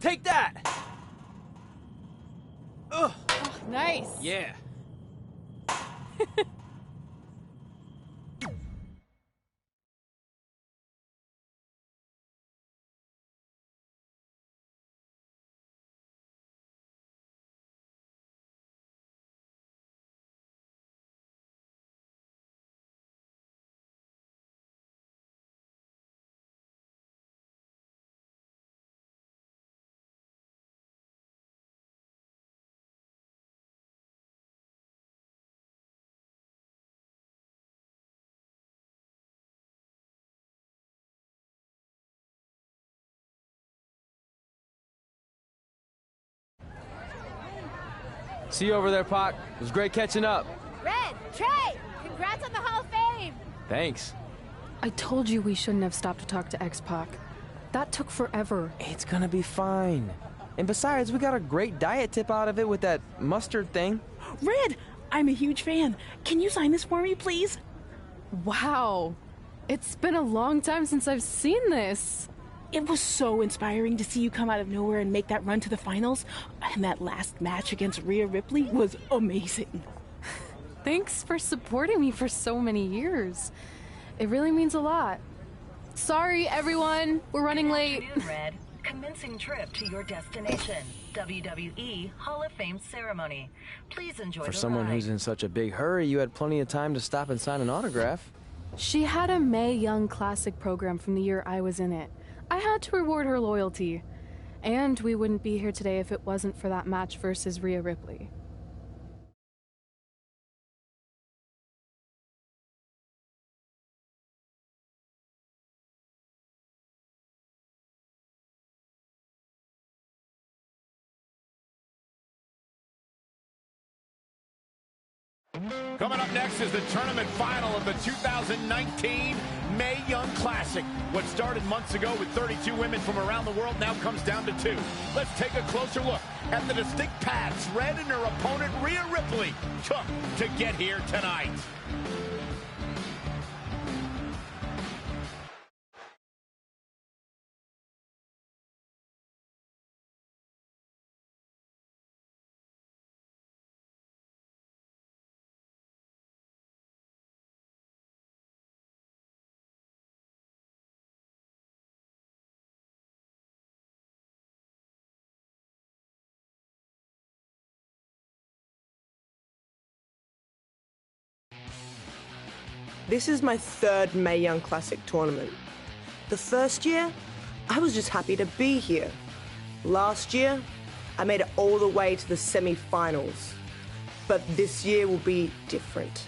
Take that! Ugh. Oh, nice. Yeah. See you over there, Pac. It was great catching up. Red, Trey, congrats on the Hall of Fame. Thanks. I told you we shouldn't have stopped to talk to X-Pac. That took forever. It's gonna be fine. And besides, we got a great diet tip out of it with that mustard thing. Red, I'm a huge fan. Can you sign this for me, please? Wow. It's been a long time since I've seen this. It was so inspiring to see you come out of nowhere and make that run to the finals. And that last match against Rhea Ripley was amazing. Thanks for supporting me for so many years. It really means a lot. Sorry, everyone. We're running late. Good afternoon, Red. Commencing trip to your destination. WWE Hall of Fame ceremony. Please enjoy For the someone ride. who's in such a big hurry, you had plenty of time to stop and sign an autograph. She had a Mae Young Classic program from the year I was in it. I had to reward her loyalty. And we wouldn't be here today if it wasn't for that match versus Rhea Ripley. Coming up next is the tournament final of the 2019 Mae Young Classic. What started months ago with 32 women from around the world now comes down to 2. Let's take a closer look at the distinct paths Red and her opponent Rhea Ripley took to get here tonight. This is my 3rd Mae Young Classic tournament. The first year, I was just happy to be here. Last year, I made it all the way to the semi-finals. But this year will be different.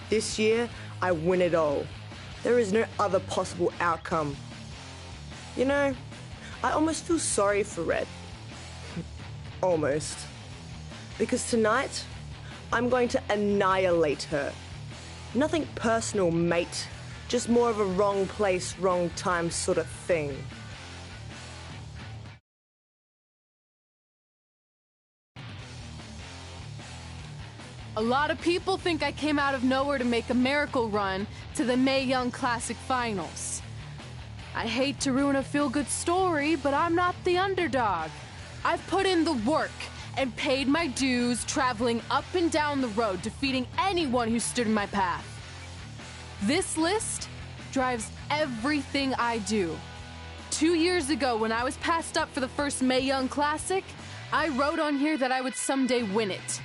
This year, I win it all. There is no other possible outcome. You know, I almost feel sorry for Red. Almost. Because tonight, I'm going to annihilate her. Nothing personal, mate. Just more of a wrong place, wrong time sort of thing. A lot of people think I came out of nowhere to make a miracle run to the Mae Young Classic Finals. I hate to ruin a feel-good story, but I'm not the underdog. I've put in the work and paid my dues traveling up and down the road, defeating anyone who stood in my path. This list drives everything I do. 2 years ago, when I was passed up for the first Mae Young Classic, I wrote on here that I would someday win it.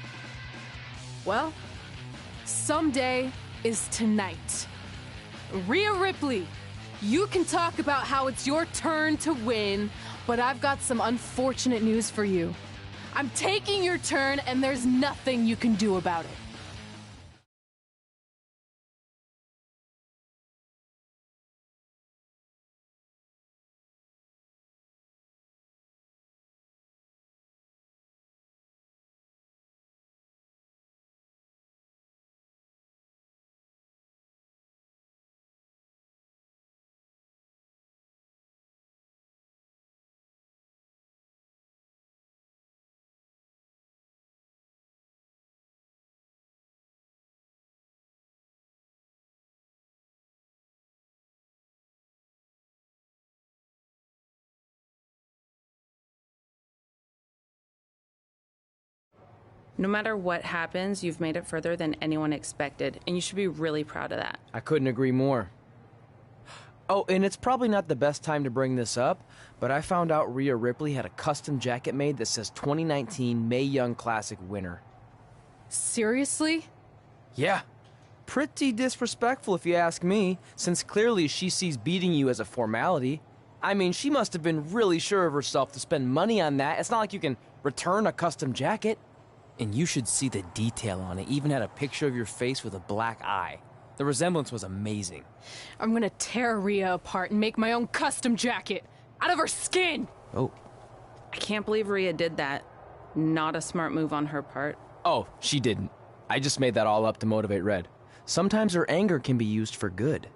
Well, someday is tonight. Rhea Ripley, you can talk about how it's your turn to win, but I've got some unfortunate news for you. I'm taking your turn, and there's nothing you can do about it. No matter what happens, you've made it further than anyone expected, and you should be really proud of that. I couldn't agree more. Oh, and it's probably not the best time to bring this up, but I found out Rhea Ripley had a custom jacket made that says 2019 Mae Young Classic winner. Seriously? Yeah. Pretty disrespectful if you ask me, since clearly she sees beating you as a formality. I mean, she must have been really sure of herself to spend money on that. It's not like you can return a custom jacket. And you should see the detail on it. Even had a picture of your face with a black eye. The resemblance was amazing. I'm gonna tear Rhea apart and make my own custom jacket out of her skin! Oh. I can't believe Rhea did that. Not a smart move on her part. Oh, she didn't. I just made that all up to motivate Red. Sometimes her anger can be used for good.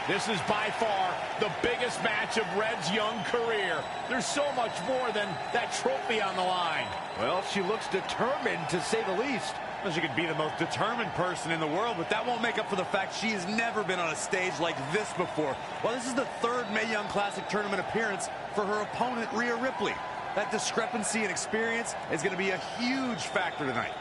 This is by far the biggest match of Red's young career. There's so much more than that trophy on the line. Well, she looks determined, to say the least. Well, she could be the most determined person in the world, but that won't make up for the fact she has never been on a stage like this before. Well, this is the third Mae Young Classic tournament appearance for her opponent, Rhea Ripley. That discrepancy in experience is going to be a huge factor tonight.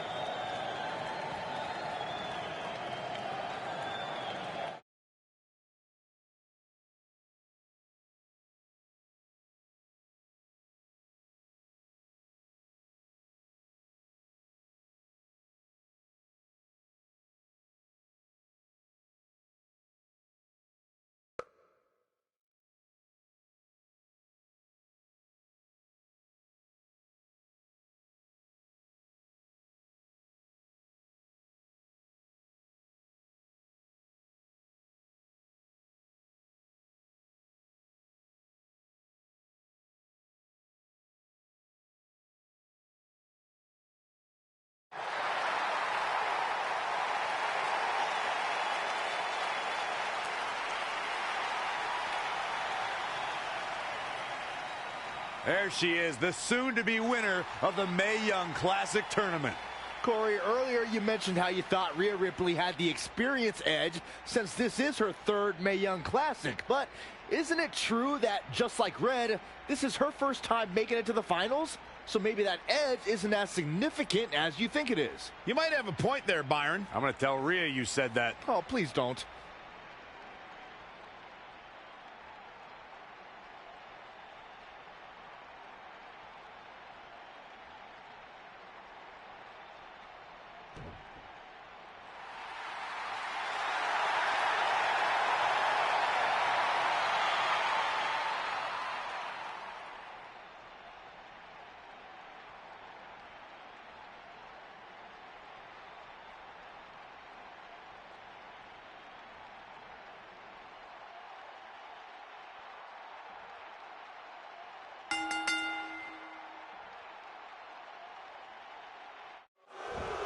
There she is, the soon-to-be winner of the Mae Young Classic tournament. Corey, earlier you mentioned how you thought Rhea Ripley had the experience edge since this is her third Mae Young Classic. But isn't it true that, just like Red, this is her first time making it to the finals? So maybe that edge isn't as significant as you think it is. You might have a point there, Byron. I'm going to tell Rhea you said that. Oh, please don't.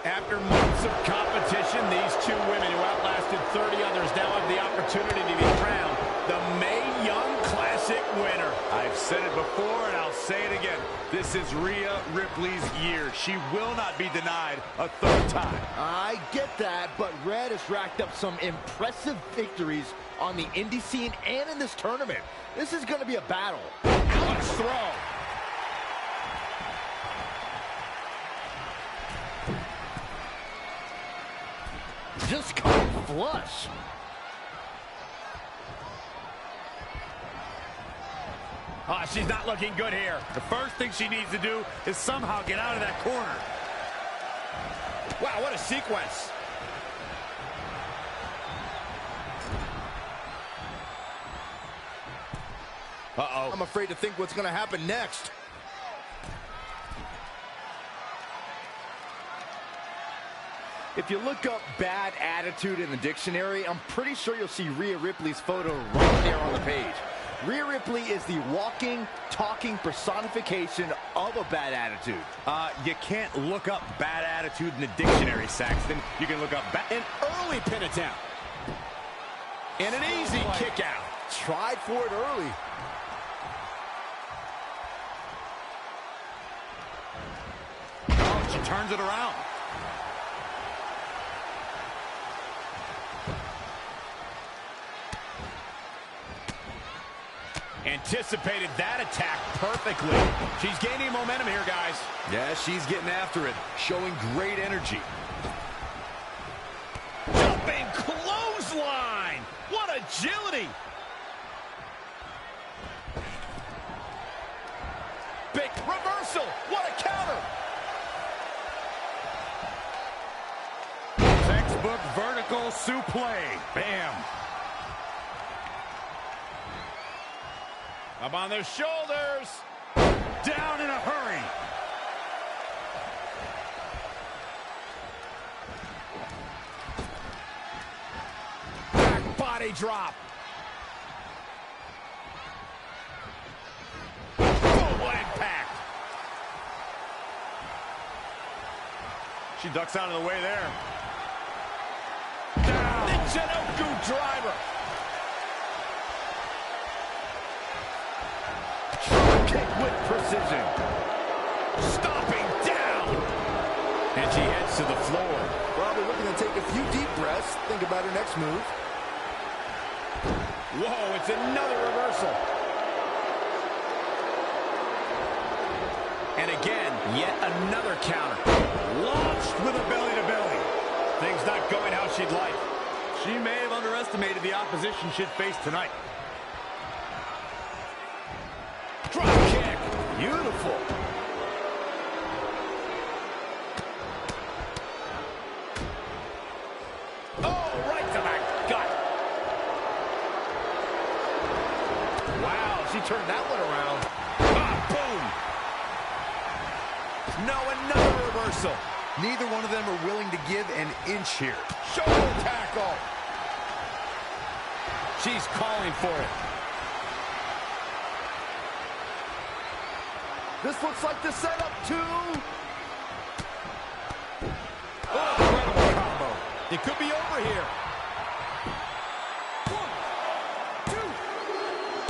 After months of competition, these two women who outlasted 30 others now have the opportunity to be crowned the Mae Young Classic winner. I've said it before and I'll say it again. This is Rhea Ripley's year. She will not be denied a third time. I get that, but Red has racked up some impressive victories on the indie scene and in this tournament. This is going to be a battle. Alex throw. Just coming flush. Oh, she's not looking good here. The first thing she needs to do is somehow get out of that corner. Wow, what a sequence. I'm afraid to think what's going to happen next. If you look up bad attitude in the dictionary, I'm pretty sure you'll see Rhea Ripley's photo right there on the page. Rhea Ripley is the walking, talking personification of a bad attitude. You can't look up bad attitude in the dictionary, Saxton. You can look up an early pin attempt. And an easy kick out. Tried for it early. Oh, she turns it around. Anticipated that attack perfectly. She's gaining momentum here, guys. Yeah, she's getting after it, showing great energy. Jumping clothesline. What agility. Big reversal. What a counter. Textbook vertical suplex. Bam. Up on their shoulders. Down in a hurry. Back body drop. Full impact. She ducks out of the way there. Down. Michinoku driver. Kick with precision. Stomping down. And she heads to the floor. Probably looking to take a few deep breaths. Think about her next move. Whoa, it's another reversal. And again, yet another counter. Launched with a belly-to-belly. Things not going how she'd like. She may have underestimated the opposition she'd face tonight. Drop kick. Beautiful. Oh, right to the gut. Wow, she turned that one around. Ah, boom. No, another reversal. Neither one of them are willing to give an inch here. Shoulder tackle. She's calling for it. This looks like the setup to... Oh, incredible combo. It could be over here. 1, 2,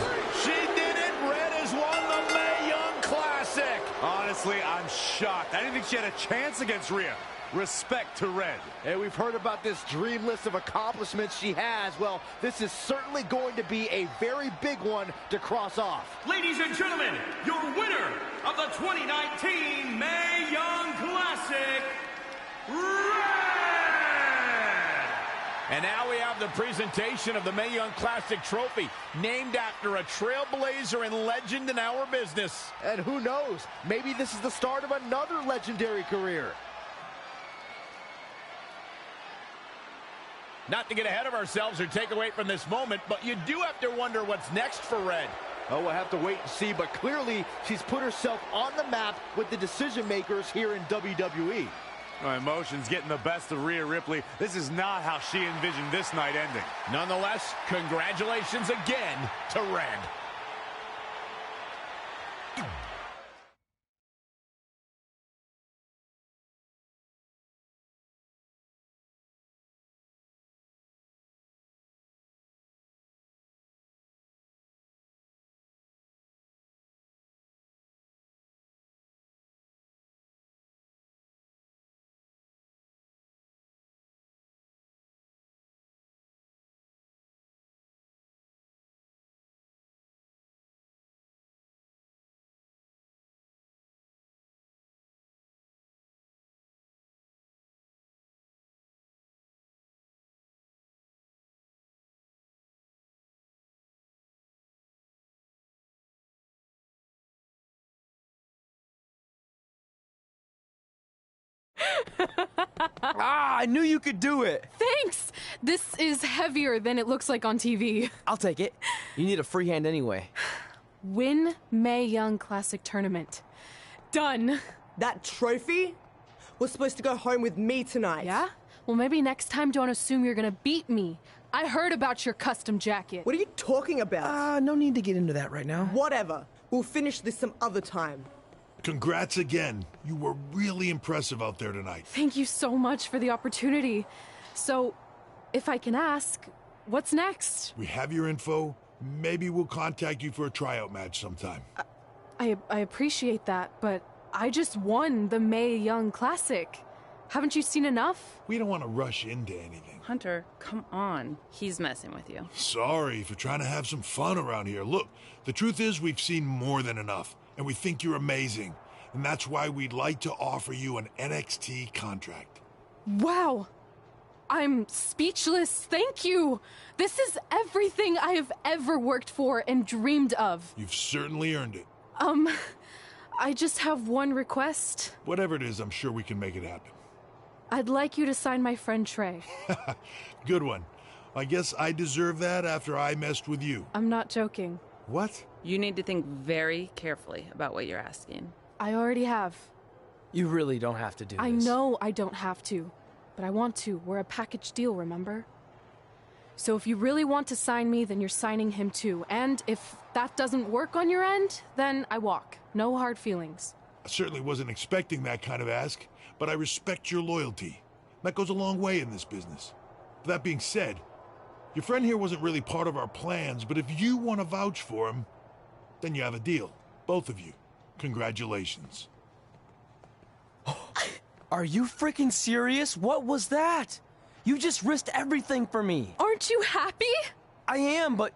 3. She did it. Red has won the Mae Young Classic. Honestly, I'm shocked. I didn't think she had a chance against Rhea. Respect to Red. Hey, we've heard about this dream list of accomplishments she has. Well, this is certainly going to be a very big one to cross off. Ladies and gentlemen, your winner of the 2019 Mae Young Classic, Red! And now we have the presentation of the Mae Young Classic trophy, named after a trailblazer and legend in our business. And who knows, maybe this is the start of another legendary career. Not to get ahead of ourselves or take away from this moment, but you do have to wonder what's next for Red. Oh, we'll have to wait and see, but clearly she's put herself on the map with the decision makers here in WWE. My emotions getting the best of Rhea Ripley. This is not how she envisioned this night ending. Nonetheless, congratulations again to Red. I knew you could do it. Thanks! This is heavier than it looks like on TV. I'll take it. You need a free hand anyway. Win Mae Young Classic Tournament. Done. That trophy was supposed to go home with me tonight. Yeah? Well, maybe next time don't assume you're gonna beat me. I heard about your custom jacket. What are you talking about? No need to get into that right now. Whatever. We'll finish this some other time. Congrats again. You were really impressive out there tonight. Thank you so much for the opportunity. So, if I can ask, what's next? We have your info. Maybe we'll contact you for a tryout match sometime. I appreciate that, but I just won the Mae Young Classic. Haven't you seen enough? We don't want to rush into anything. Hunter, come on. He's messing with you. Sorry for trying to have some fun around here. Look, the truth is we've seen more than enough, and we think you're amazing. And that's why we'd like to offer you an NXT contract. Wow. I'm speechless. Thank you. This is everything I have ever worked for and dreamed of. You've certainly earned it. I just have one request. Whatever it is, I'm sure we can make it happen. I'd like you to sign my friend Trey. Good one. I guess I deserve that after I messed with you. I'm not joking. What? You need to think very carefully about what you're asking. I already have. You really don't have to do this. I know I don't have to, but I want to. We're a package deal, remember? So if you really want to sign me, then you're signing him too. And if that doesn't work on your end, then I walk. No hard feelings. I certainly wasn't expecting that kind of ask, but I respect your loyalty. That goes a long way in this business. That being said, your friend here wasn't really part of our plans, but if you want to vouch for him, then you have a deal. Both of you. Congratulations. Are you freaking serious? What was that? You just risked everything for me. Aren't you happy? I am, but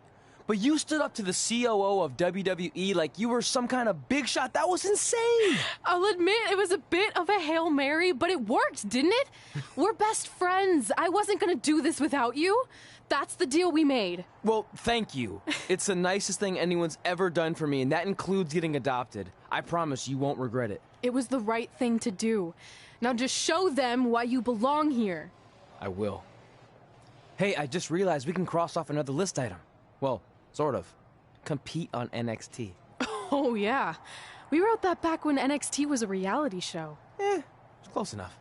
you stood up to the COO of WWE like you were some kind of big shot. That was insane. I'll admit it was a bit of a Hail Mary, but it worked, didn't it? We're best friends. I wasn't gonna do this without you. That's the deal we made. Well, thank you. It's the nicest thing anyone's ever done for me, and that includes getting adopted. I promise you won't regret it. It was the right thing to do. Now just show them why you belong here. I will. Hey, I just realized we can cross off another list item. Well, sort of. Compete on NXT. Oh, yeah. We wrote that back when NXT was a reality show. It's close enough.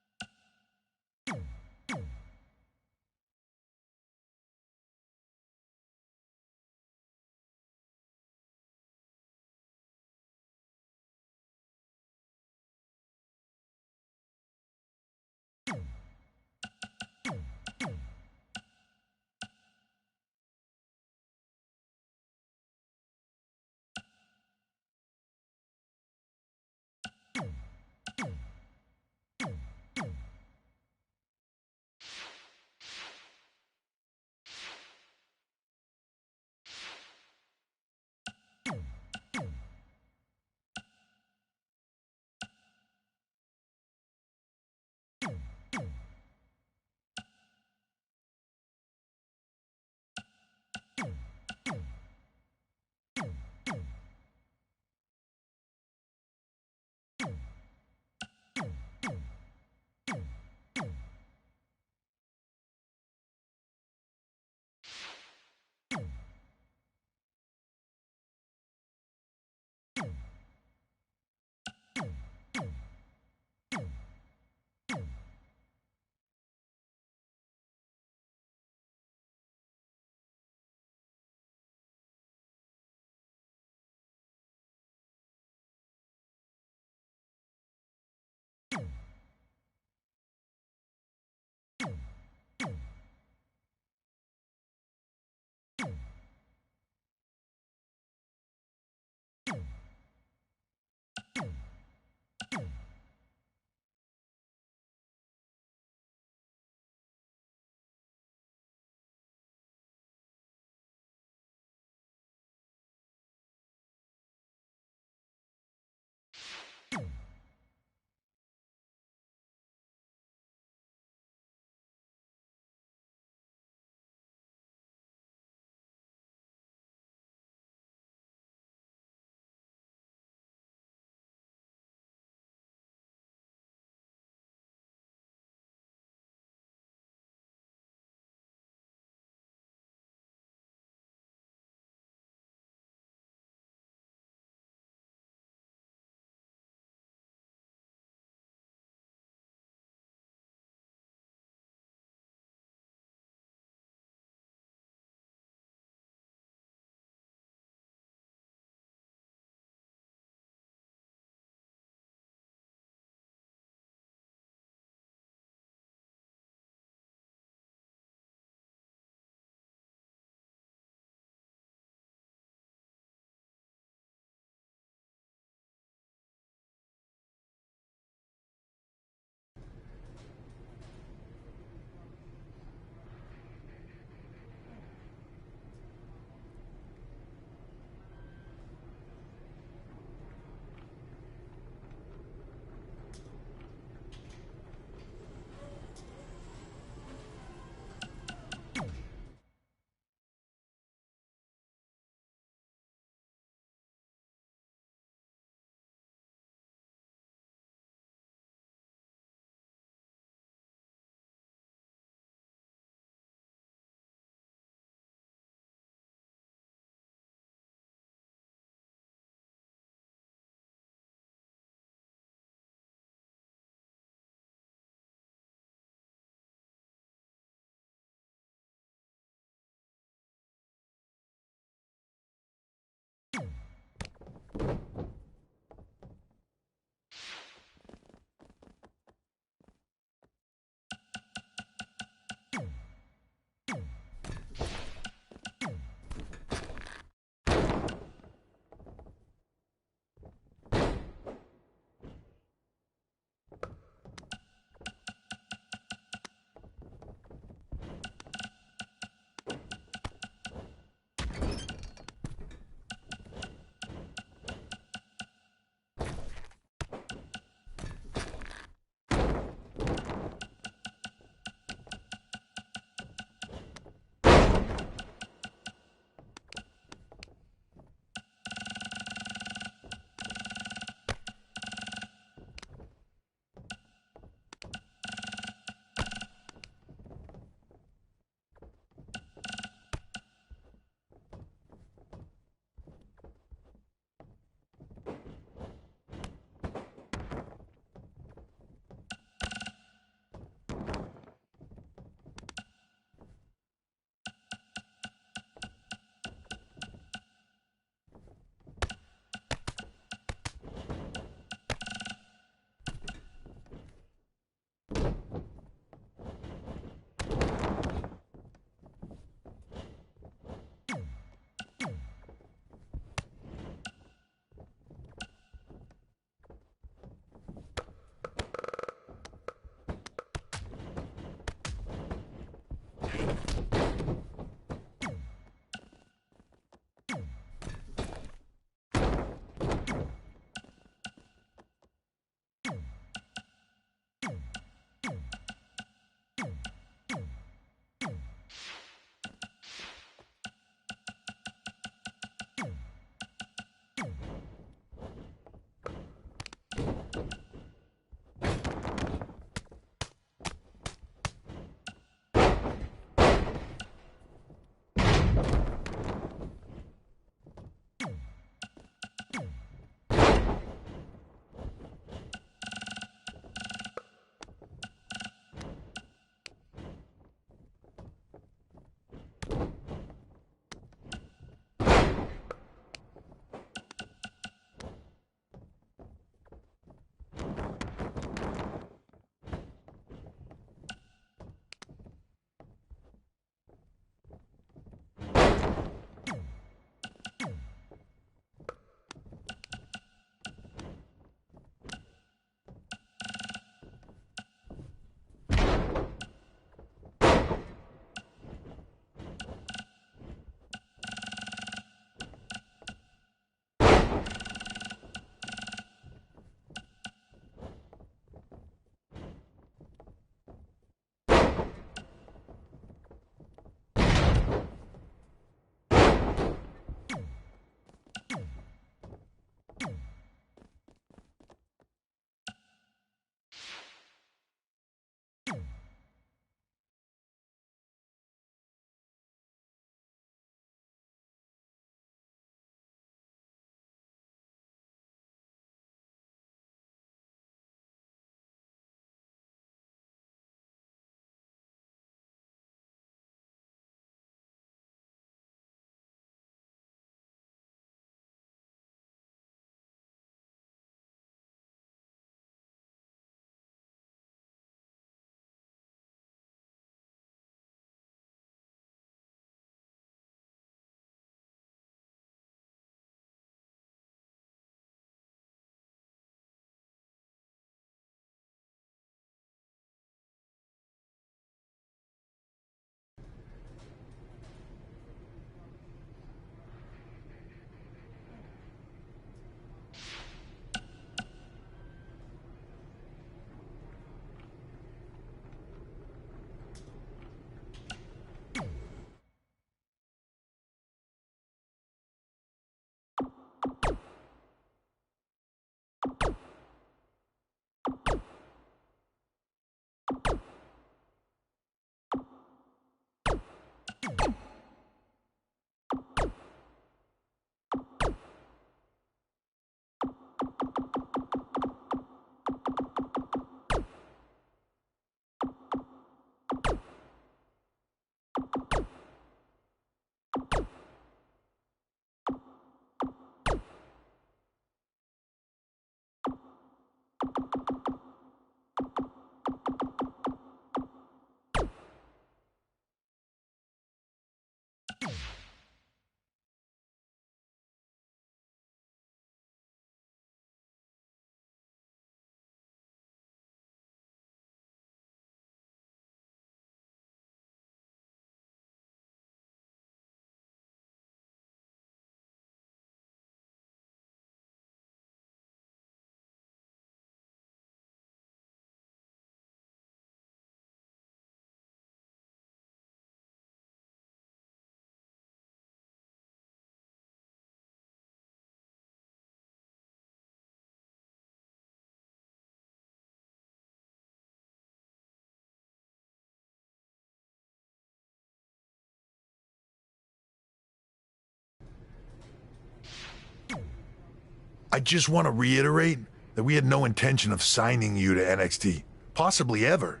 I just want to reiterate that we had no intention of signing you to NXT, possibly ever.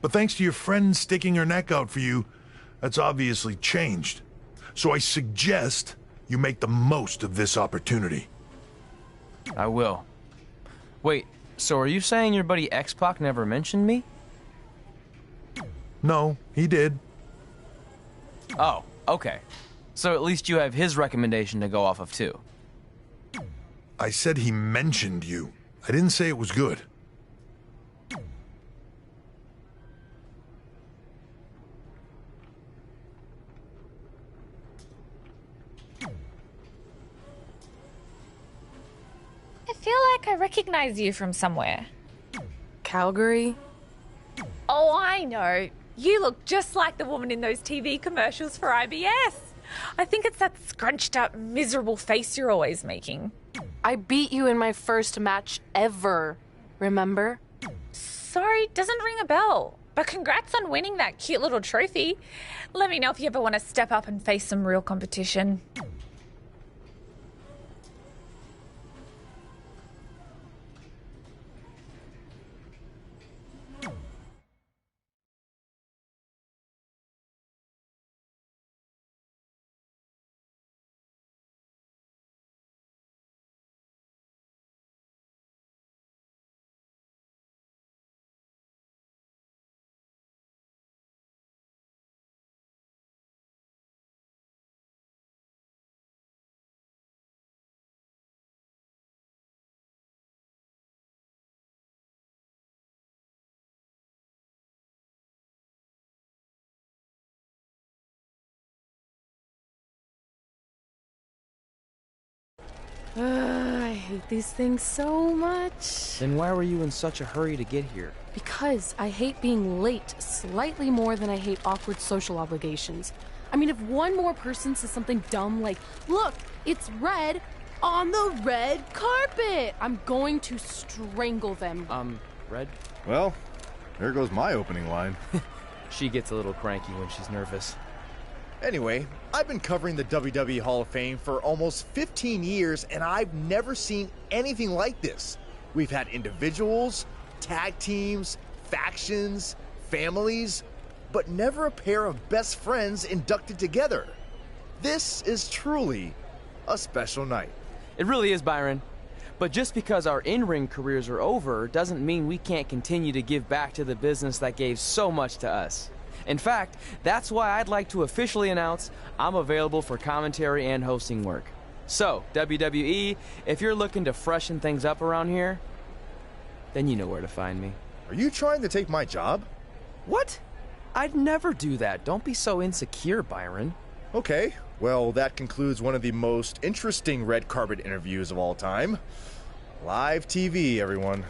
But thanks to your friend sticking her neck out for you, that's obviously changed. So I suggest you make the most of this opportunity. I will. Wait, so are you saying your buddy X-Pac never mentioned me? No, he did. Oh, okay. So at least you have his recommendation to go off of too. I said he mentioned you. I didn't say it was good. I feel like I recognize you from somewhere. Calgary? Oh, I know. You look just like the woman in those TV commercials for IBS. I think it's that scrunched up, miserable face you're always making. I beat you in my first match ever, remember? Sorry, doesn't ring a bell. But congrats on winning that cute little trophy. Let me know if you ever want to step up and face some real competition. I hate these things so much. Then why were you in such a hurry to get here? Because I hate being late slightly more than I hate awkward social obligations. I mean, if one more person says something dumb like, look, it's red on the red carpet, I'm going to strangle them. Red? Well, there goes my opening line. She gets a little cranky when she's nervous. Anyway, I've been covering the WWE Hall of Fame for almost 15 years, and I've never seen anything like this. We've had individuals, tag teams, factions, families, but never a pair of best friends inducted together. This is truly a special night. It really is, Byron. But just because our in-ring careers are over doesn't mean we can't continue to give back to the business that gave so much to us. In fact, that's why I'd like to officially announce I'm available for commentary and hosting work. So, WWE, if you're looking to freshen things up around here, then you know where to find me. Are you trying to take my job? What? I'd never do that. Don't be so insecure, Byron. Okay, well, that concludes one of the most interesting red carpet interviews of all time. Live TV, everyone.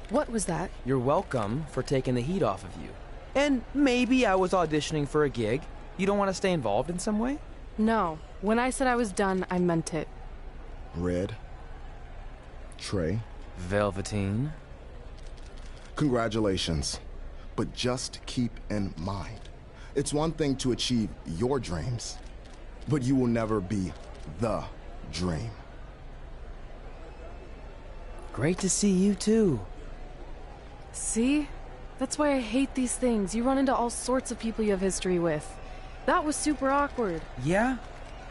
What was that? You're welcome for taking the heat off of you. And maybe I was auditioning for a gig. You don't want to stay involved in some way? No. When I said I was done, I meant it. Red. Trey. Velveteen. Congratulations. But just keep in mind, it's one thing to achieve your dreams, but you will never be the dream. Great to see you too. See? That's why I hate these things. You run into all sorts of people you have history with. That was super awkward. Yeah?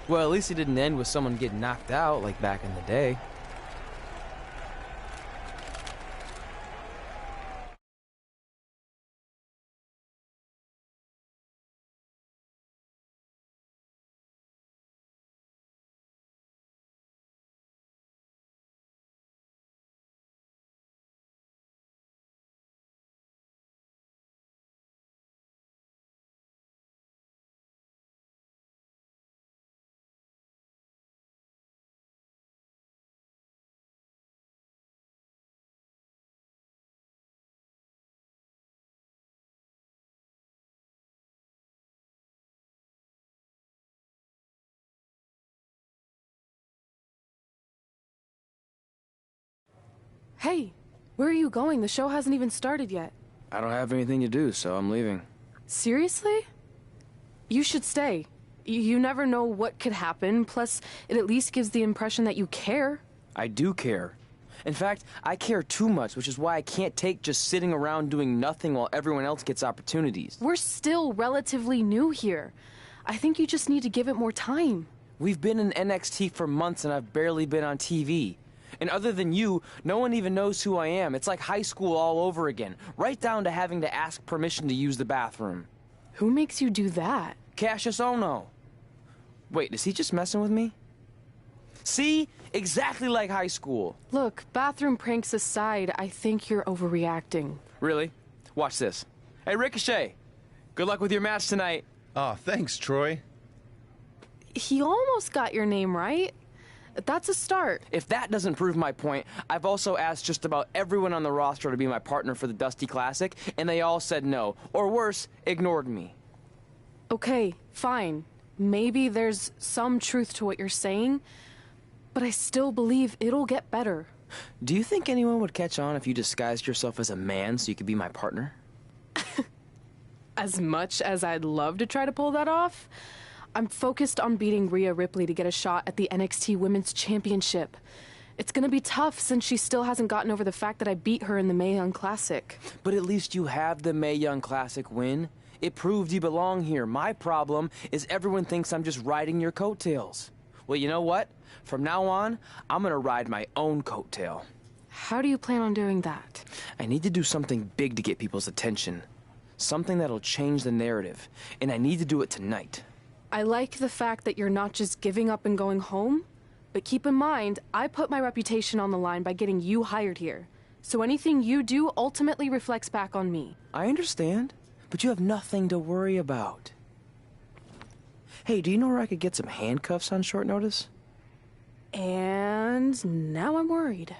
Well, at least it didn't end with someone getting knocked out like back in the day. Hey, where are you going? The show hasn't even started yet. I don't have anything to do, so I'm leaving. Seriously? You should stay. You never know what could happen, plus it at least gives the impression that you care. I do care. In fact, I care too much, which is why I can't take just sitting around doing nothing while everyone else gets opportunities. We're still relatively new here. I think you just need to give it more time. We've been in NXT for months and I've barely been on TV. And other than you, no one even knows who I am. It's like high school all over again, right down to having to ask permission to use the bathroom. Who makes you do that? Cassius Ohno. Wait, is he just messing with me? See? Exactly like high school. Look, bathroom pranks aside, I think you're overreacting. Really? Watch this. Hey, Ricochet. Good luck with your match tonight. Aw, thanks, Troy. He almost got your name right. That's a start. If that doesn't prove my point, I've also asked just about everyone on the roster to be my partner for the Dusty Classic, and they all said no. Or worse, ignored me. Okay, fine. Maybe there's some truth to what you're saying, but I still believe it'll get better. Do you think anyone would catch on if you disguised yourself as a man so you could be my partner? As much as I'd love to try to pull that off, I'm focused on beating Rhea Ripley to get a shot at the NXT Women's Championship. It's gonna be tough since she still hasn't gotten over the fact that I beat her in the Mae Young Classic. But at least you have the Mae Young Classic win. It proved you belong here. My problem is everyone thinks I'm just riding your coattails. Well, you know what? From now on, I'm gonna ride my own coattail. How do you plan on doing that? I need to do something big to get people's attention. Something that'll change the narrative. And I need to do it tonight. I like the fact that you're not just giving up and going home, but keep in mind, I put my reputation on the line by getting you hired here. So anything you do ultimately reflects back on me. I understand, but you have nothing to worry about. Hey, do you know where I could get some handcuffs on short notice? And now I'm worried.